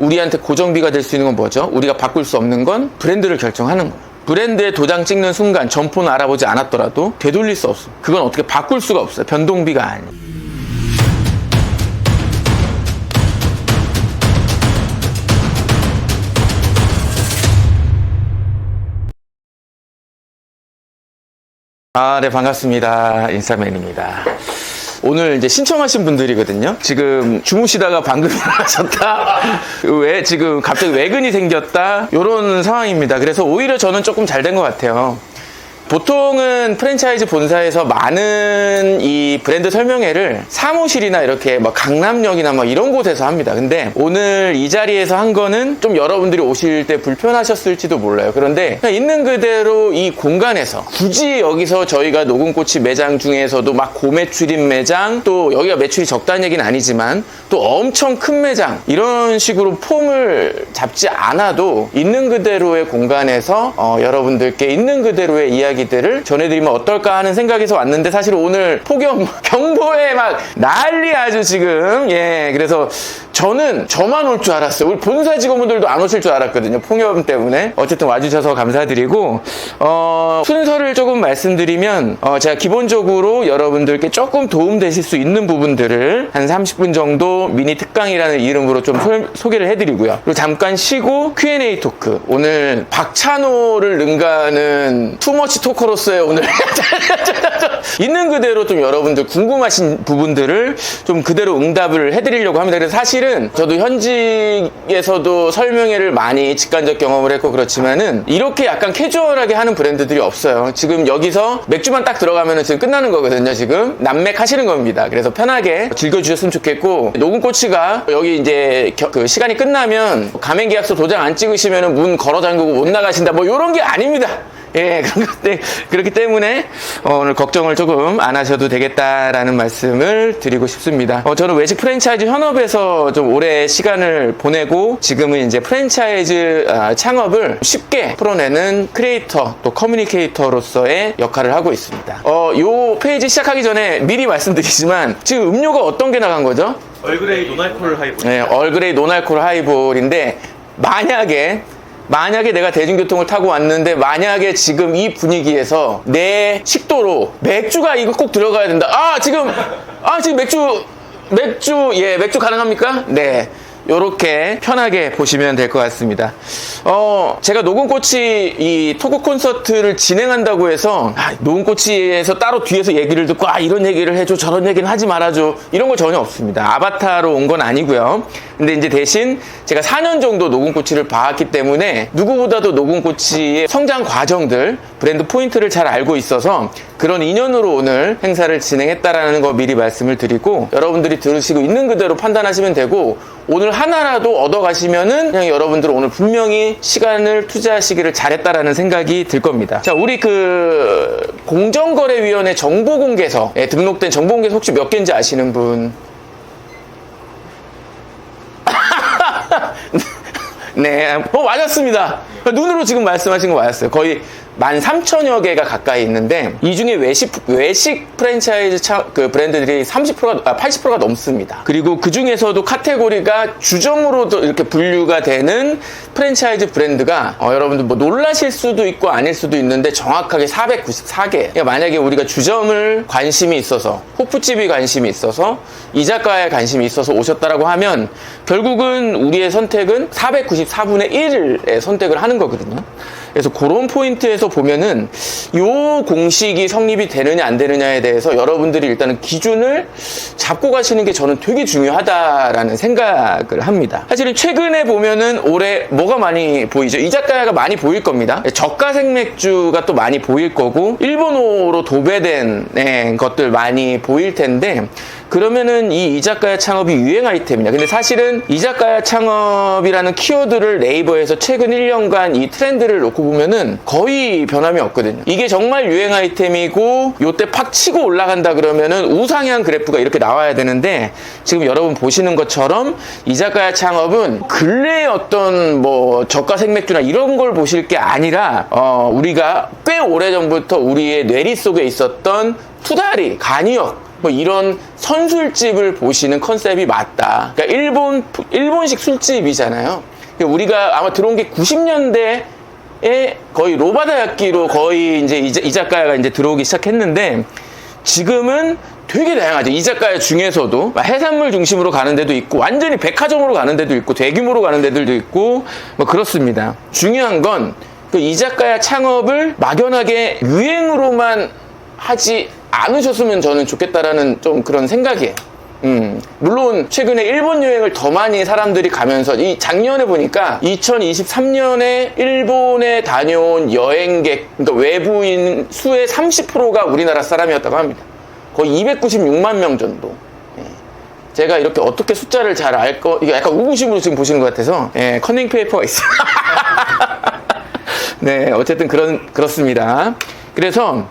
우리한테 고정비가 될 수 있는 건 뭐죠? 우리가 바꿀 수 없는 건 브랜드를 결정하는 거예요. 브랜드에 도장 찍는 순간 점포는 알아보지 않았더라도 되돌릴 수 없어. 그건 어떻게 바꿀 수가 없어요. 변동비가 아니에요. 네, 반갑습니다. 인싸맨입니다. 오늘 이제 신청하신 분들이거든요. 지금 주무시다가 방금 일어나셨다. 왜 지금 갑자기 외근이 생겼다. 이런 상황입니다. 그래서 오히려 저는 조금 잘 된 것 같아요. 보통은 프랜차이즈 본사에서 많은 이 브랜드 설명회를 사무실이나 이렇게 막 강남역이나 막 이런 곳에서 합니다. 근데 오늘 이 자리에서 한 거는 좀 여러분들이 오실 때 불편하셨을지도 몰라요. 그런데 그냥 있는 그대로 이 공간에서 굳이 여기서 저희가 녹음꼬치 매장 중에서도 막 고매출인 매장, 또 여기가 매출이 적다는 얘기는 아니지만 또 엄청 큰 매장, 이런 식으로 폼을 잡지 않아도 있는 그대로의 공간에서 여러분들께 있는 그대로의 이야기들을 전해드리면 어떨까 하는 생각에서 왔는데, 사실 오늘 폭염 경보에 막 난리 아주 지금. 그래서 저는 저만 올 줄 알았어요. 우리 본사 직원분들도 안 오실 줄 알았거든요, 폭염 때문에. 어쨌든 와주셔서 감사드리고, 순서를 조금 말씀드리면 제가 기본적으로 여러분들께 조금 도움되실 수 있는 부분들을 한 30분 정도 미니 특강이라는 이름으로 좀 소개를 해드리고요. 그리고 잠깐 쉬고 Q&A 토크. 오늘 박찬호를 능가하는 투머치 토커로서의 오늘 있는 그대로 좀 여러분들 궁금하신 부분들을 좀 그대로 응답을 해드리려고 합니다. 그래서 사실은 저도 현직에서도 설명회를 많이 직간접 경험을 했고 그렇지만은 이렇게 약간 캐주얼하게 하는 브랜드들이 없어요. 지금 여기서 맥주만 딱 들어가면은 지금 끝나는 거거든요. 지금 남맥 하시는 겁니다. 그래서 편하게 즐겨주셨으면 좋겠고, 녹음꼬치가 여기 이제 그 시간이 끝나면 가맹계약서 도장 안 찍으시면은 문 걸어 잠그고 못 나가신다, 뭐 이런 게 아닙니다. 그렇기 때문에 오늘 걱정을 조금 안 하셔도 되겠다라는 말씀을 드리고 싶습니다. 저는 외식 프랜차이즈 현업에서 좀 오래 시간을 보내고 지금은 이제 프랜차이즈 창업을 쉽게 풀어내는 크리에이터 또 커뮤니케이터로서의 역할을 하고 있습니다. 요 페이지 시작하기 전에 미리 말씀드리지만 지금 음료가 어떤 게 나간 거죠? 얼그레이 노알콜 하이볼. 네, 얼그레이 노알콜 하이볼인데, 만약에 내가 대중교통을 타고 왔는데 만약에 지금 이 분위기에서 내 식도로 맥주가 이거 꼭 들어가야 된다. 지금 맥주 가능합니까? 네. 요렇게 편하게 보시면 될 것 같습니다. 제가 녹음꼬치 이 토크 콘서트를 진행한다고 해서 녹음꼬치에서 따로 뒤에서 얘기를 듣고 이런 얘기를 해줘, 저런 얘기는 하지 말아줘, 이런 거 전혀 없습니다. 아바타로 온 건 아니고요. 근데 이제 대신 제가 4년 정도 녹음꼬치를 봐왔기 때문에 누구보다도 녹음꼬치의 성장 과정들, 브랜드 포인트를 잘 알고 있어서 그런 인연으로 오늘 행사를 진행했다라는 거 미리 말씀을 드리고, 여러분들이 들으시고 있는 그대로 판단하시면 되고, 오늘 하나라도 얻어가시면은 그냥 여러분들은 오늘 분명히 시간을 투자하시기를 잘했다라는 생각이 들 겁니다. 자, 우리 그 공정거래위원회 정보공개서에 등록된 정보공개서 혹시 몇 개인지 아시는 분? 네, 맞았습니다. 눈으로 지금 말씀하신 거 맞았어요. 거의 13,000여 개가 가까이 있는데, 이 중에 외식 프랜차이즈 그 브랜드들이 80%가 넘습니다. 그리고 그 중에서도 카테고리가 주점으로도 이렇게 분류가 되는 프랜차이즈 브랜드가 여러분들 뭐 놀라실 수도 있고 아닐 수도 있는데 정확하게 494개. 그러니까 만약에 우리가 주점을 관심이 있어서, 호프집이 관심이 있어서, 이자카야에 관심이 있어서 오셨다라고 하면 결국은 우리의 선택은 494분의 1의 선택을 하는 거거든요. 그래서 그런 포인트에서 보면은 요 공식이 성립이 되느냐 안 되느냐에 대해서 여러분들이 일단은 기준을 잡고 가시는 게 저는 되게 중요하다라는 생각을 합니다. 사실은 최근에 보면은 올해 뭐가 많이 보이죠? 이자카야가 많이 보일 겁니다. 저가 생맥주가 또 많이 보일 거고, 일본어로 도배된 것들 많이 보일 텐데, 그러면은 이 이자카야 창업이 유행 아이템이냐. 근데 사실은 이자카야 창업이라는 키워드를 네이버에서 최근 1년간 이 트렌드를 놓고 보면은 거의 변함이 없거든요. 이게 정말 유행 아이템이고 요때 팍 치고 올라간다 그러면은 우상향 그래프가 이렇게 나와야 되는데, 지금 여러분 보시는 것처럼 이자카야 창업은 근래의 어떤 뭐 저가 생맥주나 이런 걸 보실 게 아니라 우리가 꽤 오래전부터 우리의 뇌리 속에 있었던 투다리, 간이역, 뭐 이런 선술집을 보시는 컨셉이 맞다. 그러니까 일본식 술집이잖아요. 우리가 아마 들어온 게 90년대에 거의 로바다야끼로 거의 이제 이자카야가 이제 들어오기 시작했는데, 지금은 되게 다양하죠. 이자카야 중에서도 해산물 중심으로 가는 데도 있고, 완전히 백화점으로 가는 데도 있고, 대규모로 가는 데들도 있고, 뭐 그렇습니다. 중요한 건 그 이자카야 창업을 막연하게 유행으로만 하지 않으셨으면 저는 좋겠다라는 좀 그런 생각이에요. 물론 최근에 일본 여행을 더 많이 사람들이 가면서, 이 작년에 보니까 2023년에 일본에 다녀온 여행객, 그러니까 외부인 수의 30%가 우리나라 사람이었다고 합니다. 거의 296만 명 정도. 제가 이렇게 어떻게 숫자를 잘 이게 약간 우구심으로 지금 보시는 것 같아서, 커닝 페이퍼가 있어요. 네, 어쨌든 그렇습니다. 그래서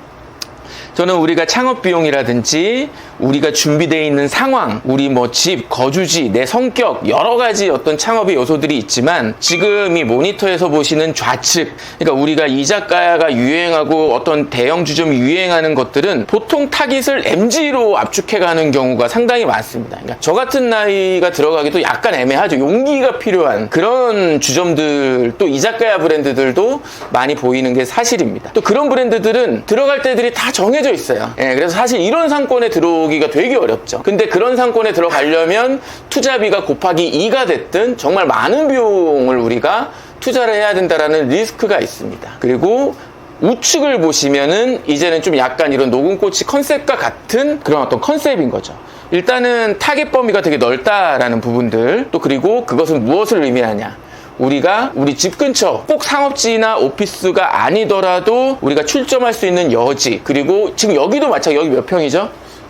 저는 우리가 창업 비용이라든지 우리가 준비되어 있는 상황, 우리 뭐 집, 거주지, 내 성격, 여러 가지 어떤 창업의 요소들이 있지만, 지금 이 모니터에서 보시는 좌측, 그러니까 우리가 이자카야가 유행하고 어떤 대형 주점이 유행하는 것들은 보통 타깃을 MG로 압축해가는 경우가 상당히 많습니다. 그러니까 저 같은 나이가 들어가기도 약간 애매하죠. 용기가 필요한 그런 주점들, 또 이자카야 브랜드들도 많이 보이는 게 사실입니다. 또 그런 브랜드들은 들어갈 때들이 다 정해져 있어요. 그래서 사실 이런 상권에 들어오기가 되게 어렵죠. 근데 그런 상권에 들어가려면 투자비가 곱하기 2가 됐든 정말 많은 비용을 우리가 투자를 해야 된다라는 리스크가 있습니다. 그리고 우측을 보시면은 이제는 좀 약간 이런 녹음꼬치 컨셉과 같은 그런 어떤 컨셉인 거죠. 일단은 타겟 범위가 되게 넓다라는 부분들, 또 그리고 그것은 무엇을 의미하냐. 우리가 우리 집 근처 꼭 상업지나 오피스가 아니더라도 우리가 출점할 수 있는 여지, 그리고 지금 여기도 마찬가지. 여기 몇 평이죠?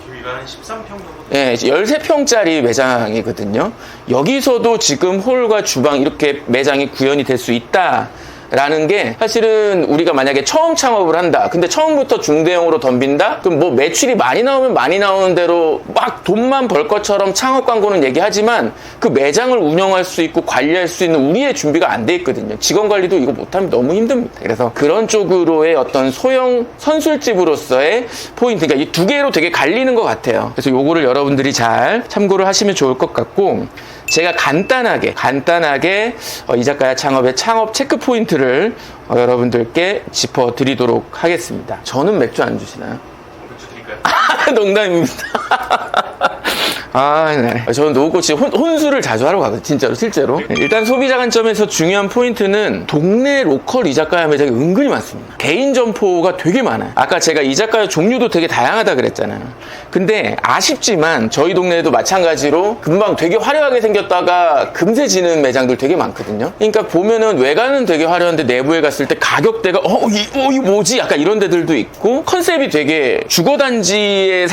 여기가 한 13평 정도. 네, 13평짜리 매장이거든요. 여기서도 지금 홀과 주방 이렇게 매장이 구현이 될 수 있다 라는 게, 사실은 우리가 만약에 처음 창업을 한다, 근데 처음부터 중대형으로 덤빈다? 그럼 뭐 매출이 많이 나오면 많이 나오는 대로 막 돈만 벌 것처럼 창업 광고는 얘기하지만, 그 매장을 운영할 수 있고 관리할 수 있는 우리의 준비가 안 돼 있거든요. 직원 관리도 이거 못하면 너무 힘듭니다. 그래서 그런 쪽으로의 어떤 소형 선술집으로서의 포인트, 그러니까 이 두 개로 되게 갈리는 것 같아요. 그래서 요거를 여러분들이 잘 참고를 하시면 좋을 것 같고, 제가 간단하게 이자카야 창업의 창업 체크 포인트를 여러분들께 짚어드리도록 하겠습니다. 저는 맥주 안 주시나요? 맥주 드릴까요? 농담입니다. 네. 저는 노후코치 혼술을 자주 하러 가거든요. 진짜로, 실제로. 일단 소비자 관점에서 중요한 포인트는 동네 로컬 이자카야 매장이 은근히 많습니다. 개인 점포가 되게 많아요. 아까 제가 이자카야 종류도 되게 다양하다 그랬잖아요. 근데 아쉽지만 저희 동네에도 마찬가지로 금방 되게 화려하게 생겼다가 금세 지는 매장들 되게 많거든요. 그러니까 보면은 외관은 되게 화려한데 내부에 갔을 때 가격대가 이거 뭐지? 약간 이런 데들도 있고, 컨셉이 되게 주거단지의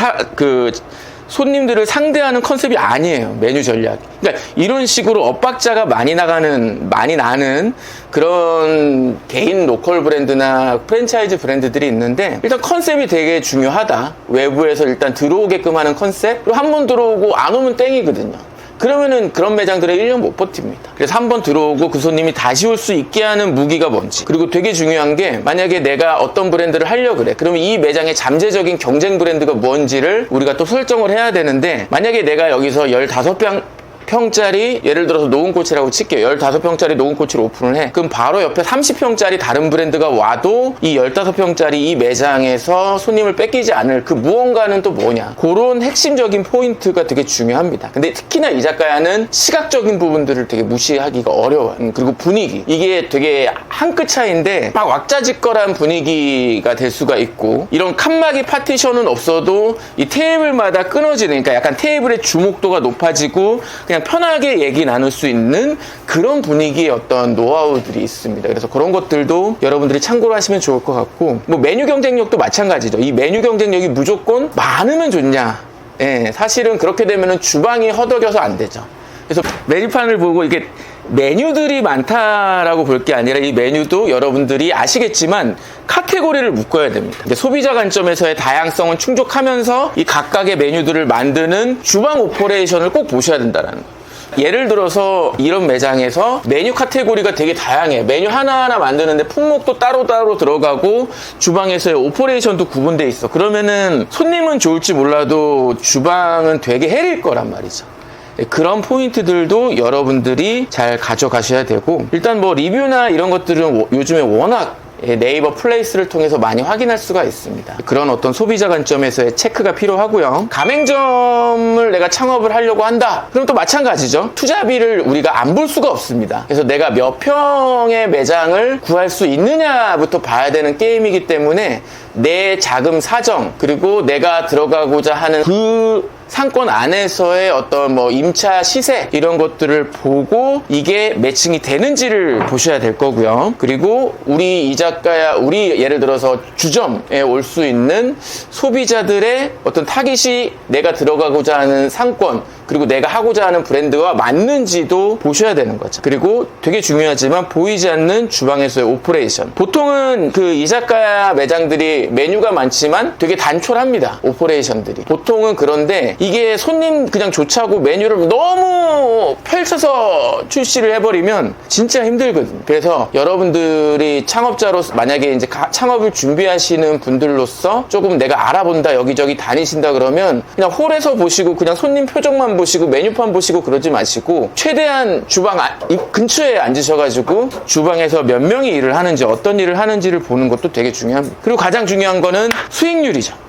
손님들을 상대하는 컨셉이 아니에요. 메뉴 전략. 그러니까 이런 식으로 엇박자가 많이 나는 그런 개인 로컬 브랜드나 프랜차이즈 브랜드들이 있는데, 일단 컨셉이 되게 중요하다. 외부에서 일단 들어오게끔 하는 컨셉. 그리고 한 번 들어오고 안 오면 땡이거든요. 그러면은 그런 매장들은 1년 못 버팁니다. 그래서 한번 들어오고 그 손님이 다시 올 수 있게 하는 무기가 뭔지. 그리고 되게 중요한 게, 만약에 내가 어떤 브랜드를 하려고 그래. 그러면 이 매장의 잠재적인 경쟁 브랜드가 뭔지를 우리가 또 설정을 해야 되는데, 만약에 내가 여기서 15평짜리 예를 들어서 노은코치라고 칠게요. 15평짜리 노은코치를 오픈을 해. 그럼 바로 옆에 30평짜리 다른 브랜드가 와도 이 15평짜리 이 매장에서 손님을 뺏기지 않을 그 무언가는 또 뭐냐. 그런 핵심적인 포인트가 되게 중요합니다. 근데 특히나 이자카야는 시각적인 부분들을 되게 무시하기가 어려워요. 그리고 분위기. 이게 되게 한 끗 차이인데 막 왁자지껄한 분위기가 될 수가 있고, 이런 칸막이 파티션은 없어도 이 테이블마다 끊어지는, 그러니까 약간 테이블의 주목도가 높아지고 그냥 편하게 얘기 나눌 수 있는 그런 분위기의 어떤 노하우들이 있습니다. 그래서 그런 것들도 여러분들이 참고를 하시면 좋을 것 같고, 뭐 메뉴 경쟁력도 마찬가지죠. 이 메뉴 경쟁력이 무조건 많으면 좋냐? 사실은 그렇게 되면은 주방이 허덕여서 안 되죠. 그래서 메뉴판을 보고 이게 메뉴들이 많다라고 볼 게 아니라, 이 메뉴도 여러분들이 아시겠지만 카테고리를 묶어야 됩니다. 소비자 관점에서의 다양성은 충족하면서 이 각각의 메뉴들을 만드는 주방 오퍼레이션을 꼭 보셔야 된다는 거예요. 예를 들어서 이런 매장에서 메뉴 카테고리가 되게 다양해. 메뉴 하나하나 만드는데 품목도 따로따로 들어가고 주방에서의 오퍼레이션도 구분돼 있어. 그러면은 손님은 좋을지 몰라도 주방은 되게 해릴 거란 말이죠. 그런 포인트들도 여러분들이 잘 가져가셔야 되고, 일단 뭐 리뷰나 이런 것들은 요즘에 워낙 네이버 플레이스를 통해서 많이 확인할 수가 있습니다. 그런 어떤 소비자 관점에서의 체크가 필요하고요. 가맹점을 내가 창업을 하려고 한다. 그럼 또 마찬가지죠. 투자비를 우리가 안 볼 수가 없습니다. 그래서 내가 몇 평의 매장을 구할 수 있느냐부터 봐야 되는 게임이기 때문에 내 자금 사정, 그리고 내가 들어가고자 하는 그 상권 안에서의 어떤 뭐 임차 시세 이런 것들을 보고 이게 매칭이 되는지를 보셔야 될 거고요. 그리고 우리 우리 예를 들어서 주점에 올 수 있는 소비자들의 어떤 타깃이 내가 들어가고자 하는 상권, 그리고 내가 하고자 하는 브랜드와 맞는지도 보셔야 되는 거죠. 그리고 되게 중요하지만 보이지 않는 주방에서의 오퍼레이션. 보통은 그 이자카야 매장들이 메뉴가 많지만 되게 단촐합니다. 오퍼레이션들이. 보통은 그런데 이게 손님 그냥 좋자고 메뉴를 너무 펼쳐서 출시를 해버리면 진짜 힘들거든요. 그래서 여러분들이 창업자로 만약에 이제 창업을 준비하시는 분들로서 조금 내가 알아본다, 여기저기 다니신다 그러면 그냥 홀에서 보시고 그냥 손님 표정만 보시고 메뉴판 보시고 그러지 마시고 최대한 주방 근처에 앉으셔가지고 주방에서 몇 명이 일을 하는지 어떤 일을 하는지를 보는 것도 되게 중요합니다. 그리고 가장 중요한 거는 수익률이죠.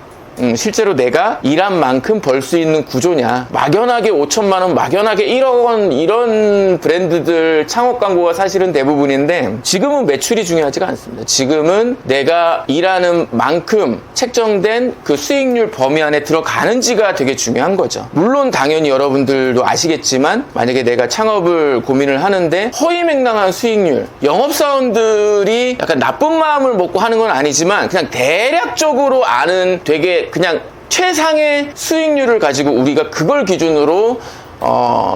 실제로 내가 일한 만큼 벌 수 있는 구조냐. 막연하게 5천만 원, 막연하게 1억 원 이런 브랜드들 창업 광고가 사실은 대부분인데 지금은 매출이 중요하지가 않습니다. 지금은 내가 일하는 만큼 책정된 그 수익률 범위 안에 들어가는지가 되게 중요한 거죠. 물론 당연히 여러분들도 아시겠지만 만약에 내가 창업을 고민을 하는데 허위맹랑한 수익률, 영업사원들이 약간 나쁜 마음을 먹고 하는 건 아니지만 그냥 대략적으로 아는 되게 그냥 최상의 수익률을 가지고 우리가 그걸 기준으로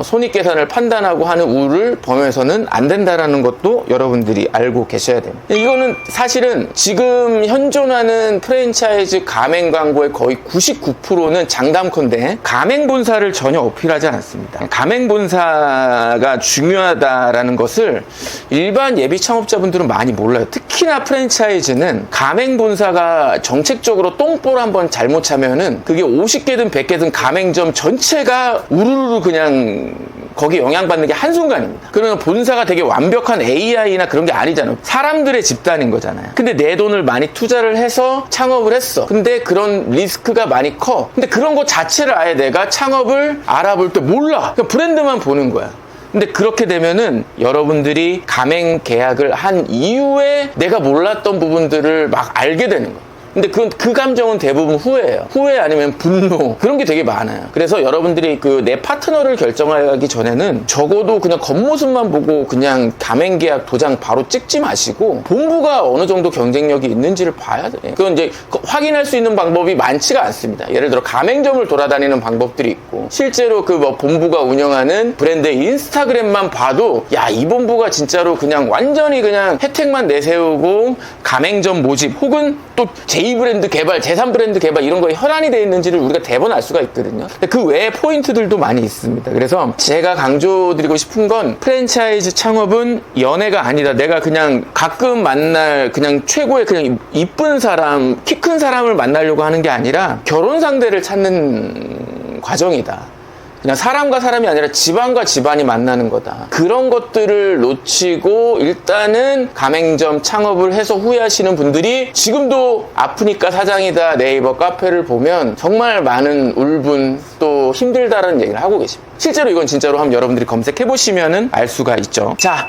손익계산을 판단하고 하는 우를 범해서는 안 된다라는 것도 여러분들이 알고 계셔야 됩니다. 이거는 사실은 지금 현존하는 프랜차이즈 가맹 광고의 거의 99%는 장담컨대 가맹 본사를 전혀 어필하지 않습니다. 가맹 본사가 중요하다라는 것을 일반 예비 창업자분들은 많이 몰라요. 특히나 프랜차이즈는 가맹 본사가 정책적으로 똥볼 한번 잘못 차면은 그게 50개든 100개든 가맹점 전체가 우르르 그냥 거기 영향받는 게 한순간입니다. 그러면 본사가 되게 완벽한 AI나 그런 게 아니잖아요. 사람들의 집단인 거잖아요. 근데 내 돈을 많이 투자를 해서 창업을 했어. 근데 그런 리스크가 많이 커. 근데 그런 거 자체를 아예 내가 창업을 알아볼 때 몰라. 그냥 브랜드만 보는 거야. 근데 그렇게 되면은 여러분들이 가맹 계약을 한 이후에 내가 몰랐던 부분들을 막 알게 되는 거예요. 근데 그 감정은 대부분 후회예요. 후회 아니면 분노. 그런 게 되게 많아요. 그래서 여러분들이 그 내 파트너를 결정하기 전에는 적어도 그냥 겉모습만 보고 그냥 가맹계약 도장 바로 찍지 마시고 본부가 어느 정도 경쟁력이 있는지를 봐야 돼. 그건 이제 확인할 수 있는 방법이 많지가 않습니다. 예를 들어 가맹점을 돌아다니는 방법들이 있고 실제로 그 뭐 본부가 운영하는 브랜드의 인스타그램만 봐도 야, 이 본부가 진짜로 그냥 완전히 그냥 혜택만 내세우고 가맹점 모집 혹은 또 제2브랜드 개발, 제3브랜드 개발 이런 거에 혈안이 되어 있는지를 우리가 대번 알 수가 있거든요. 근데 그 외에 포인트들도 많이 있습니다. 그래서 제가 강조드리고 싶은 건 프랜차이즈 창업은 연애가 아니다. 내가 그냥 가끔 만날 그냥 최고의 그냥 이쁜 사람, 키 큰 사람을 만나려고 하는 게 아니라 결혼 상대를 찾는 과정이다. 그냥 사람과 사람이 아니라 집안과 집안이 만나는 거다. 그런 것들을 놓치고 일단은 가맹점 창업을 해서 후회하시는 분들이 지금도 아프니까 사장이다 네이버 카페를 보면 정말 많은 울분 또 힘들다라는 얘기를 하고 계십니다. 실제로 이건 진짜로 한번 여러분들이 검색해보시면 알 수가 있죠. 자,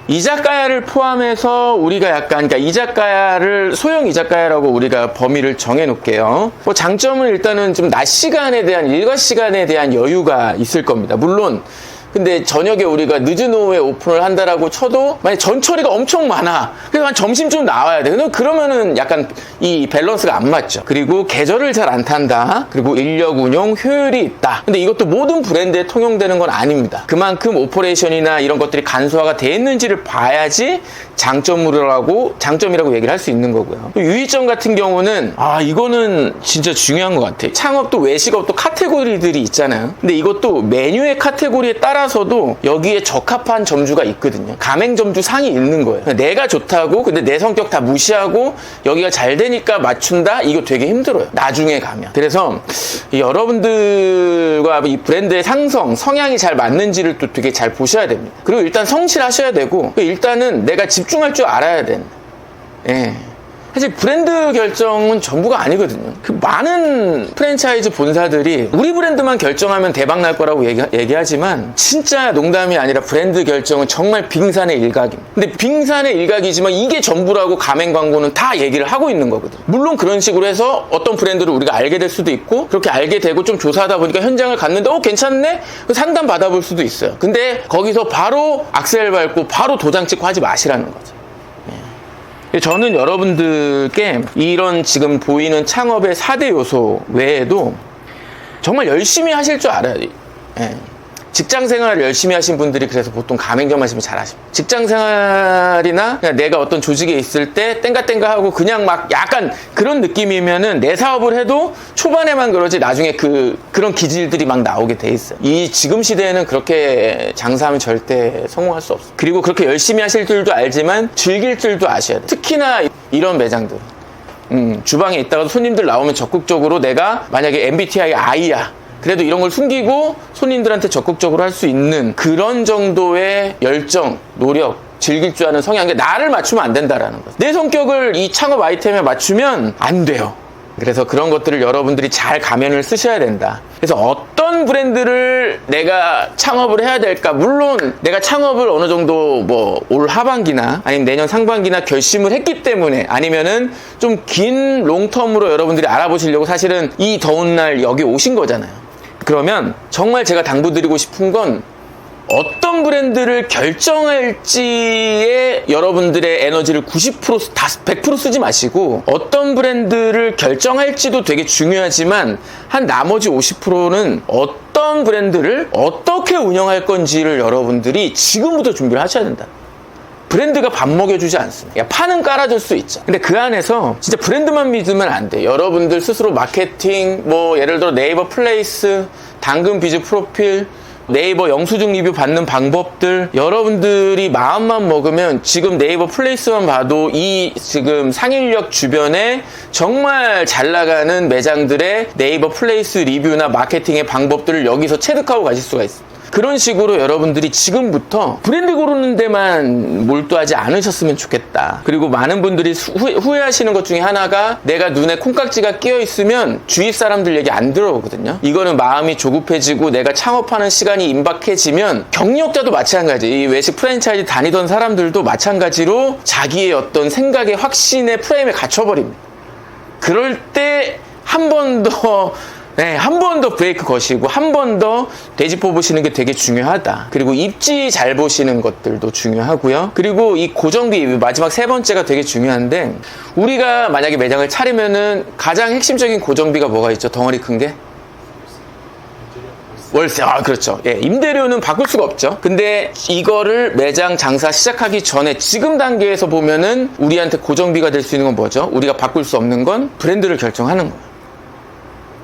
이자카야를 포함해서 우리가 약간 그러니까 이자카야를 소형 이자카야라고 우리가 범위를 정해 놓을게요. 뭐 장점은 일단은 좀 낮 시간에 대한 일과 시간에 대한 여유가 있을 겁니다. 물론 근데 저녁에 우리가 늦은 오후에 오픈을 한다라고 쳐도 만약 전처리가 엄청 많아. 그래서 한 점심쯤 나와야 돼. 근데 그러면은 약간 이 밸런스가 안 맞죠. 그리고 계절을 잘 안 탄다. 그리고 인력 운영 효율이 있다. 근데 이것도 모든 브랜드에 통용되는 건 아닙니다. 그만큼 오퍼레이션이나 이런 것들이 간소화가 돼 있는지를 봐야지 장점이라고 얘기를 할 수 있는 거고요. 유의점 같은 경우는 이거는 진짜 중요한 것 같아. 창업도 외식업도 카테고리들이 있잖아요. 근데 이것도 메뉴의 카테고리에 따라 따라서도 여기에 적합한 점주가 있거든요. 가맹점주 상이 있는 거예요. 내가 좋다고 근데 내 성격 다 무시하고 여기가 잘 되니까 맞춘다? 이거 되게 힘들어요. 나중에 가면. 그래서 여러분들과 이 브랜드의 상성, 성향이 잘 맞는지를 또 되게 잘 보셔야 됩니다. 그리고 일단 성실하셔야 되고 일단은 내가 집중할 줄 알아야 된다. 예. 사실 브랜드 결정은 전부가 아니거든요. 그 많은 프랜차이즈 본사들이 우리 브랜드만 결정하면 대박 날 거라고 얘기하지만 진짜 농담이 아니라 브랜드 결정은 정말 빙산의 일각입니다. 근데 빙산의 일각이지만 이게 전부라고 가맹 광고는 다 얘기를 하고 있는 거거든요. 물론 그런 식으로 해서 어떤 브랜드를 우리가 알게 될 수도 있고 그렇게 알게 되고 좀 조사하다 보니까 현장을 갔는데 괜찮네? 상담 받아볼 수도 있어요. 근데 거기서 바로 악셀 밟고 바로 도장 찍고 하지 마시라는 거죠. 저는 여러분들께 이런 지금 보이는 창업의 4대 요소 외에도 정말 열심히 하실 줄 알아야 돼요. 예. 직장 생활을 열심히 하신 분들이 그래서 보통 가맹점 하시면 잘하십니다. 직장 생활이나 그냥 내가 어떤 조직에 있을 때 땡가땡가 하고 그냥 막 약간 그런 느낌이면은 내 사업을 해도 초반에만 그러지 나중에 그런 기질들이 막 나오게 돼 있어요. 이 지금 시대에는 그렇게 장사하면 절대 성공할 수 없어요. 그리고 그렇게 열심히 하실 줄도 알지만 즐길 줄도 아셔야 돼요. 특히나 이런 매장들. 주방에 있다가도 손님들 나오면 적극적으로 내가 만약에 MBTI I야. 그래도 이런 걸 숨기고 손님들한테 적극적으로 할 수 있는 그런 정도의 열정, 노력, 즐길 줄 아는 성향. 나를 맞추면 안 된다라는 거죠. 내 성격을 이 창업 아이템에 맞추면 안 돼요. 그래서 그런 것들을 여러분들이 잘 가면을 쓰셔야 된다. 그래서 어떤 브랜드를 내가 창업을 해야 될까? 물론 내가 창업을 어느 정도 올 하반기나 아니면 내년 상반기나 결심을 했기 때문에 아니면은 좀 긴 롱텀으로 여러분들이 알아보시려고 사실은 이 더운 날 여기 오신 거잖아요. 그러면 정말 제가 당부드리고 싶은 건 어떤 브랜드를 결정할지에 여러분들의 에너지를 90% 100% 쓰지 마시고 어떤 브랜드를 결정할지도 되게 중요하지만 한 나머지 50%는 어떤 브랜드를 어떻게 운영할 건지를 여러분들이 지금부터 준비를 하셔야 된다. 브랜드가 밥 먹여주지 않습니다. 판은 깔아줄 수 있죠. 근데 그 안에서 진짜 브랜드만 믿으면 안 돼. 여러분들 스스로 마케팅, 예를 들어 네이버 플레이스, 당근 비즈 프로필, 네이버 영수증 리뷰 받는 방법들 여러분들이 마음만 먹으면 지금 네이버 플레이스만 봐도 이 지금 상인역 주변에 정말 잘 나가는 매장들의 네이버 플레이스 리뷰나 마케팅의 방법들을 여기서 체득하고 가실 수가 있습니다. 그런 식으로 여러분들이 지금부터 브랜드 고르는 데만 몰두하지 않으셨으면 좋겠다. 그리고 많은 분들이 후회하시는 것 중에 하나가 내가 눈에 콩깍지가 끼어 있으면 주위 사람들 얘기 안 들어오거든요. 이거는 마음이 조급해지고 내가 창업하는 시간이 임박해지면 경력자도 마찬가지. 이 외식 프랜차이즈 다니던 사람들도 마찬가지로 자기의 어떤 생각의 확신의 프레임에 갇혀버립니다. 그럴 때 한 번 더 브레이크 거시고 한 번 더 돼지 뽑으시는 게 되게 중요하다. 그리고 입지 잘 보시는 것들도 중요하고요. 그리고 이 고정비 마지막 세 번째가 되게 중요한데 우리가 만약에 매장을 차리면은 가장 핵심적인 고정비가 뭐가 있죠? 덩어리 큰 게? 월세. 그렇죠. 예, 임대료는 바꿀 수가 없죠. 근데 이거를 매장 장사 시작하기 전에 지금 단계에서 보면은 우리한테 고정비가 될 수 있는 건 뭐죠? 우리가 바꿀 수 없는 건 브랜드를 결정하는 거예요.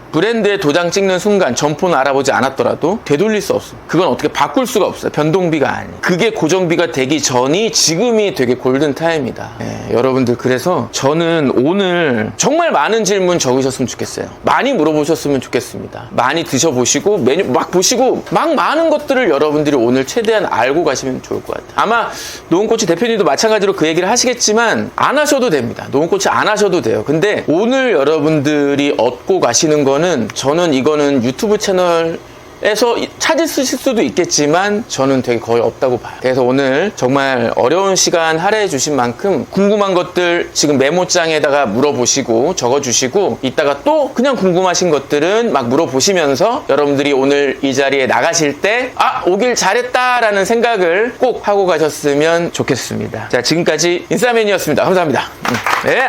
브랜드에 도장 찍는 순간 점포는 알아보지 않았더라도 되돌릴 수 없어. 그건 어떻게 바꿀 수가 없어요. 변동비가 아니에요. 그게 고정비가 되기 전이 지금이 되게 골든타임이다. 여러분들 그래서 저는 오늘 정말 많은 질문 적으셨으면 좋겠어요. 많이 물어보셨으면 좋겠습니다. 많이 드셔보시고 메뉴 막 보시고 막 많은 것들을 여러분들이 오늘 최대한 알고 가시면 좋을 것 같아요. 아마 노은코치 대표님도 마찬가지로 그 얘기를 하시겠지만 안 하셔도 됩니다. 노은코치 안 하셔도 돼요. 근데 오늘 여러분들이 얻고 가시는 거는 저는 이거는 유튜브 채널에서 찾으실 수도 있겠지만 저는 되게 거의 없다고 봐요. 그래서 오늘 정말 어려운 시간 할애해 주신 만큼 궁금한 것들 지금 메모장에다가 물어보시고 적어주시고 이따가 또 그냥 궁금하신 것들은 막 물어보시면서 여러분들이 오늘 이 자리에 나가실 때 오길 잘했다라는 생각을 꼭 하고 가셨으면 좋겠습니다. 자, 지금까지 인싸맨이었습니다. 감사합니다. 네.